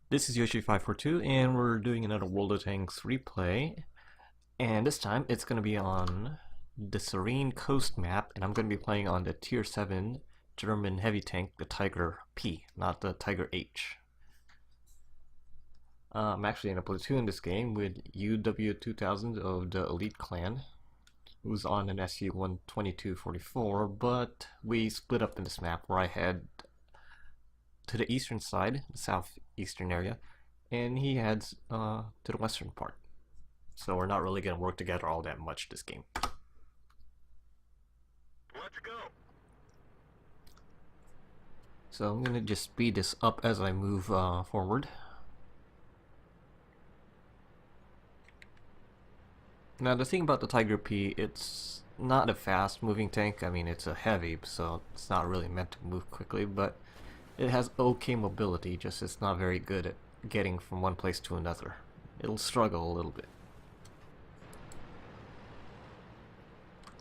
This is Yoshi542 and we're doing another World of Tanks replay, and this time it's going to be on the Serene Coast map, and I'm going to be playing on the tier 7 German heavy tank, the Tiger P, not the Tiger H. I'm actually in a platoon this game with UW2000 of the Elite Clan, who's on an SU-12244, but we split up in this map where I head to the eastern side, the southeastern area, and he heads to the western part. So we're not really going to work together all that much this game. Let's go. So I'm going to just speed this up as I move forward. Now the thing about the Tiger P, it's not a fast moving tank. I mean, it's a heavy, so it's not really meant to move quickly, but it has okay mobility, just it's not very good at getting from one place to another. It'll struggle a little bit.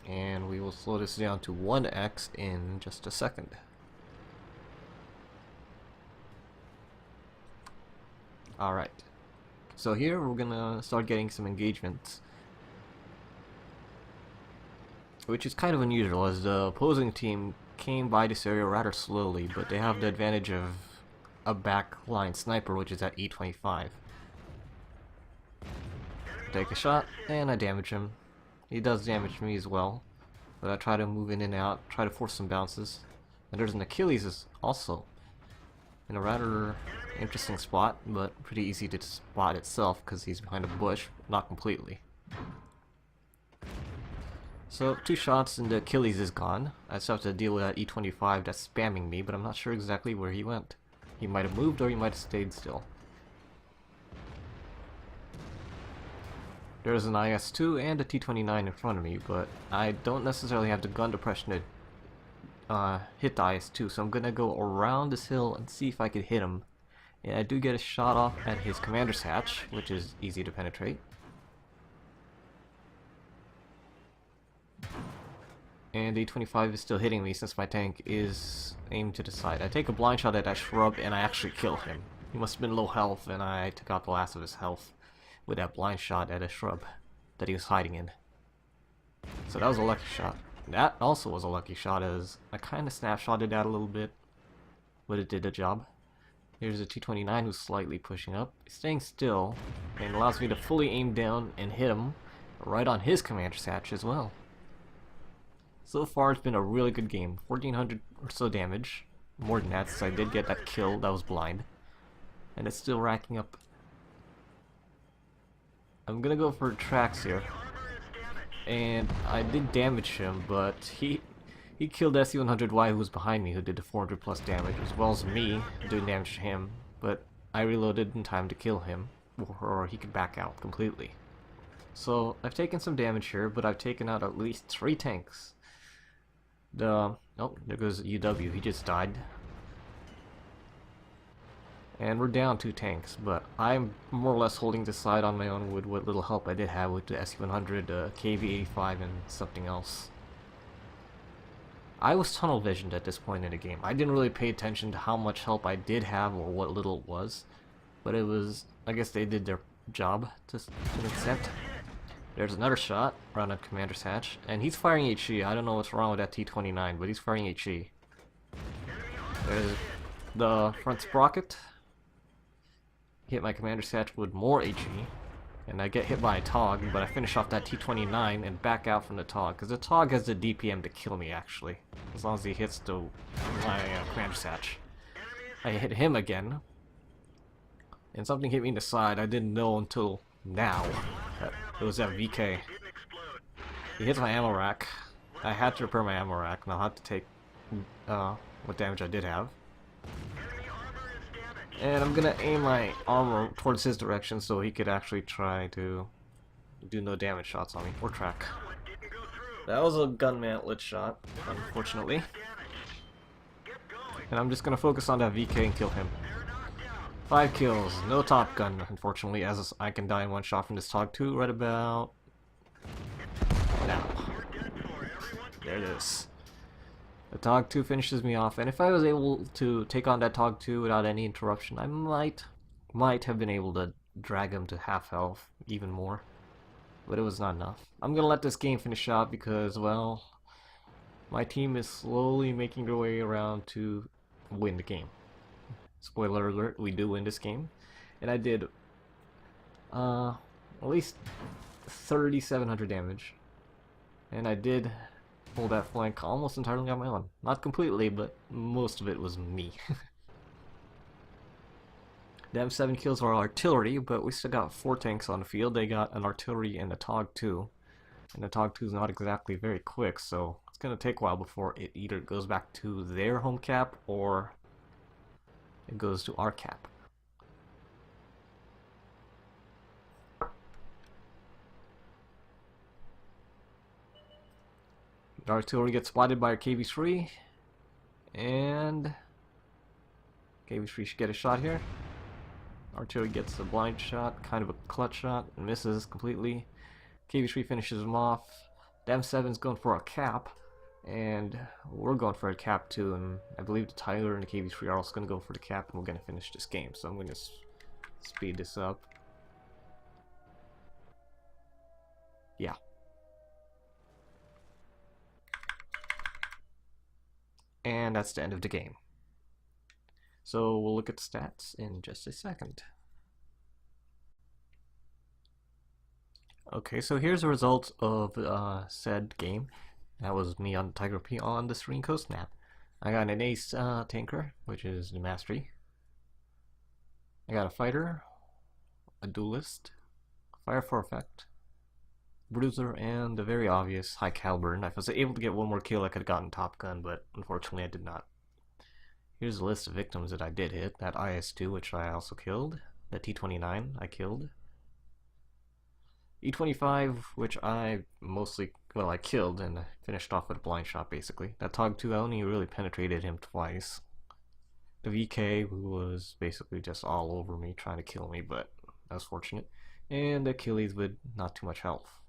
And we will slow this down to 1x in just a second. Alright. So here we're gonna start getting some engagements, which is kind of unusual as the opposing team came by this area rather slowly, but they have the advantage of a backline sniper, which is at E25. Take a shot, and I damage him. He does damage me as well, but I try to move in and out, try to force some bounces. And there's an Achilles also in a rather interesting spot, but pretty easy to spot itself because he's behind a bush, not completely. So 2 shots and the Achilles is gone. I still have to deal with that E25 that's spamming me, but I'm not sure exactly where he went. He might have moved or he might have stayed still. There's an IS-2 and a T-29 in front of me, but I don't necessarily have the gun depression to hit the IS-2, so I'm gonna go around this hill and see if I can hit him. And I do get a shot off at his commander's hatch, which is easy to penetrate. And the E25 is still hitting me since my tank is aimed to the side. I take a blind shot at that shrub and I actually kill him. He must have been low health and I took out the last of his health with that blind shot at a shrub that he was hiding in. So that was a lucky shot. That also was a lucky shot as I kind of snapshotted that a little bit, but it did the job. Here's a T-29 who's slightly pushing up, staying still, and allows me to fully aim down and hit him right on his commander's hatch as well. So far it's been a really good game. 1400 or so damage. More than that since I did get that kill that was blind. And it's still racking up. I'm gonna go for tracks here. And I did damage him, but he killed SC-100Y who was behind me, who did the 400 plus damage, as well as me doing damage to him. But I reloaded in time to kill him, or he could back out completely. So I've taken some damage here, but I've taken out at least 3 tanks. Oh, there goes UW, he just died. And we're down 2 tanks, but I'm more or less holding this side on my own with what little help I did have with the SU-100, KV-85, and something else. I was tunnel visioned at this point in the game. I didn't really pay attention to how much help I did have or what little it was, but it was, I guess they did their job to an extent. There's another shot around that commander's hatch, and he's firing HE. I don't know what's wrong with that T-29, but he's firing HE. There's the front sprocket. Hit my commander's hatch with more HE, and I get hit by a TOG, but I finish off that T-29 and back out from the TOG, because the TOG has the DPM to kill me, actually, as long as he hits my commander's hatch. I hit him again, and something hit me in the side. I didn't know until now. It was that VK. He hits my ammo rack. I had to repair my ammo rack, and I'll have to take what damage I did have. And I'm gonna aim my armor towards his direction so he could actually try to do no damage shots on me, or track. That was a gun mantlet shot, unfortunately. And I'm just gonna focus on that VK and kill him. 5 kills, no Top Gun, unfortunately, as I can die in 1 shot from this TOG 2 right about now. There it is. The TOG 2 finishes me off, and if I was able to take on that TOG 2 without any interruption, I might might have been able to drag him to half health, even more, but it was not enough. I'm gonna let this game finish out because, well, my team is slowly making their way around to win the game. Spoiler alert, we do win this game. And I did at least 3,700 damage. And I did hold that flank almost entirely on my own. Not completely, but most of it was me. Them 7 kills are artillery, but we still got 4 tanks on the field. They got an artillery and a TOG 2. And the TOG 2 is not exactly very quick, so it's going to take a while before it either goes back to their home cap or it goes to our cap. The artillery gets spotted by our KV-3, and KV-3 should get a shot here. Artillery gets a blind shot, kind of a clutch shot, and misses completely. KV-3 finishes him off. The M7's going for a cap, and we're going for a cap too, and I believe the Tiger and the KV-3 are also going to go for the cap, and we're going to finish this game. So I'm going to speed this up. Yeah. And that's the end of the game. So we'll look at the stats in just a second. Okay, so here's the results of said game. That was me on Tiger P on the Serene Coast map. I got an ace tanker, which is the mastery. I got a fighter, a duelist, fire for effect, bruiser, and the very obvious high caliber. And if I was able to get one more kill, I could have gotten Top Gun, but unfortunately I did not. Here's a list of victims that I did hit. That IS-2, which I also killed. The T-29 I killed. E-25, which I mostly, well, I killed and finished off with a blind shot, basically. That TOG-2, I only really penetrated him twice. The VK, who was basically just all over me, trying to kill me, but that was fortunate. And the Achilles with not too much health.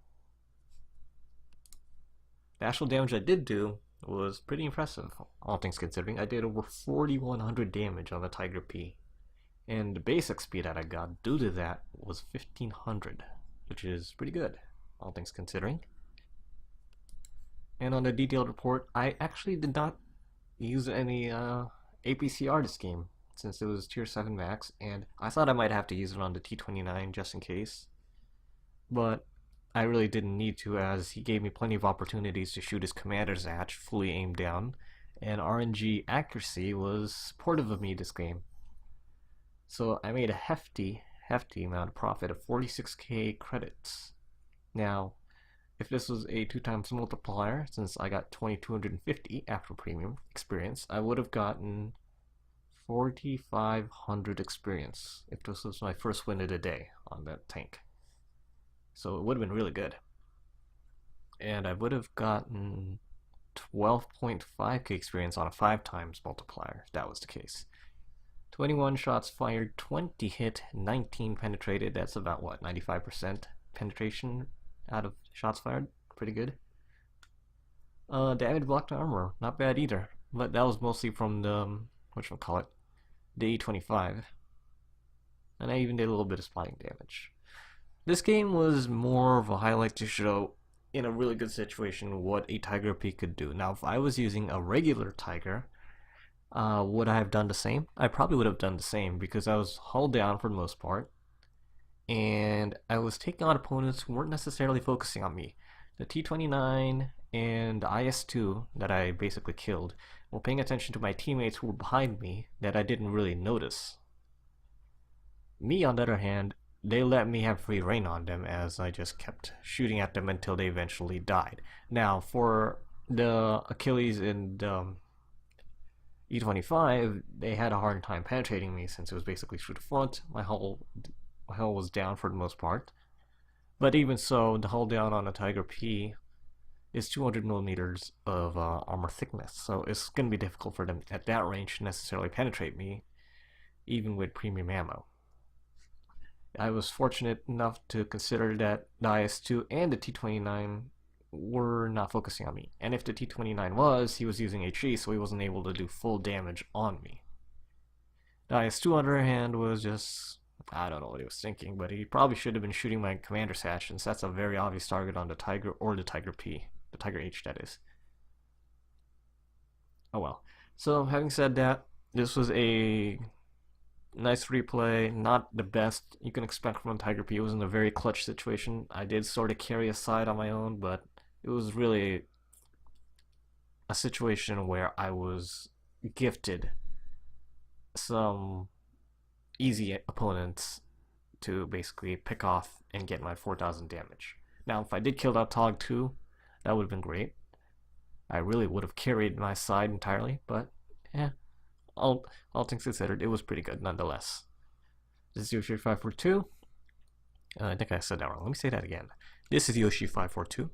The actual damage I did do was pretty impressive, all things considering. I did over 4,100 damage on the Tiger P. And the basic speed that I got due to that was 1,500. Which is pretty good, all things considering. And on the detailed report, I actually did not use any APCR this game, since it was tier 7 max, and I thought I might have to use it on the T-29 just in case. But I really didn't need to, as he gave me plenty of opportunities to shoot his commander's hatch fully aimed down, and RNG accuracy was supportive of me this game. So I made a hefty amount of profit of 46k credits. Now, if this was a 2x multiplier, since I got 2,250 after premium experience, I would have gotten 4,500 experience if this was my first win of the day on that tank. So it would have been really good. And I would have gotten 12.5k experience on a 5x multiplier if that was the case. 21 shots fired, 20 hit, 19 penetrated. That's about what, 95% penetration out of shots fired? Pretty good. Damage blocked armor, not bad either. But that was mostly from the, whatchamacallit, the E25. And I even did a little bit of spotting damage. This game was more of a highlight to show, in a really good situation, what a Tiger P could do. Now, if I was using a regular Tiger, would I have done the same? I probably would have done the same because I was hull down for the most part, and I was taking on opponents who weren't necessarily focusing on me. The T-29 and the IS-2 that I basically killed were paying attention to my teammates who were behind me that I didn't really notice. Me, on the other hand, they let me have free reign on them as I just kept shooting at them until they eventually died. Now, for the Achilles and E25, they had a hard time penetrating me since it was basically through the front. My hull was down for the most part. But even so, the hull down on a Tiger P is 200 millimeters of armor thickness, so it's going to be difficult for them at that range to necessarily penetrate me, even with premium ammo. I was fortunate enough to consider that the IS-2 and the T-29 were not focusing on me. And if the T-29 was, he was using HE, so he wasn't able to do full damage on me. The IS-2, on the other hand, was just I don't know what he was thinking, but he probably should have been shooting my commander's hatch, since that's a very obvious target on the Tiger or the Tiger P. The Tiger H, that is. Oh well. So, having said that, this was a nice replay. Not the best you can expect from Tiger P. It was in a very clutch situation. I did sort of carry a side on my own, but it was really a situation where I was gifted some easy opponents to basically pick off and get my 4,000 damage. Now, if I did kill that Tog too, that would have been great. I really would have carried my side entirely, but yeah, all things considered, it was pretty good nonetheless. This is Yoshi542. I think I said that wrong. Let me say that again. This is Yoshi542.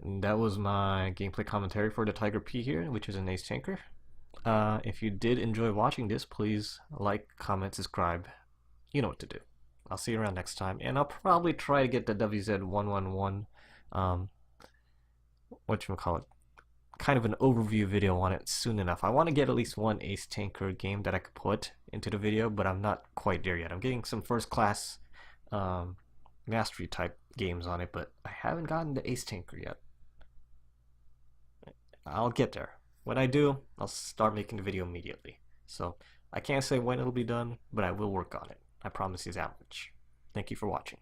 And that was my gameplay commentary for the Tiger P here, which is an ace tanker. If you did enjoy watching this, please like, comment, subscribe. You know what to do. I'll see you around next time, and I'll probably try to get the WZ111, whatchamacallit, kind of an overview video on it soon enough. I want to get at least one ace tanker game that I could put into the video, but I'm not quite there yet. I'm getting some first class mastery type games on it, but I haven't gotten the ace tanker yet. I'll get there. When I do, I'll start making the video immediately. So I can't say when it'll be done, but I will work on it. I promise you that much. Thank you for watching.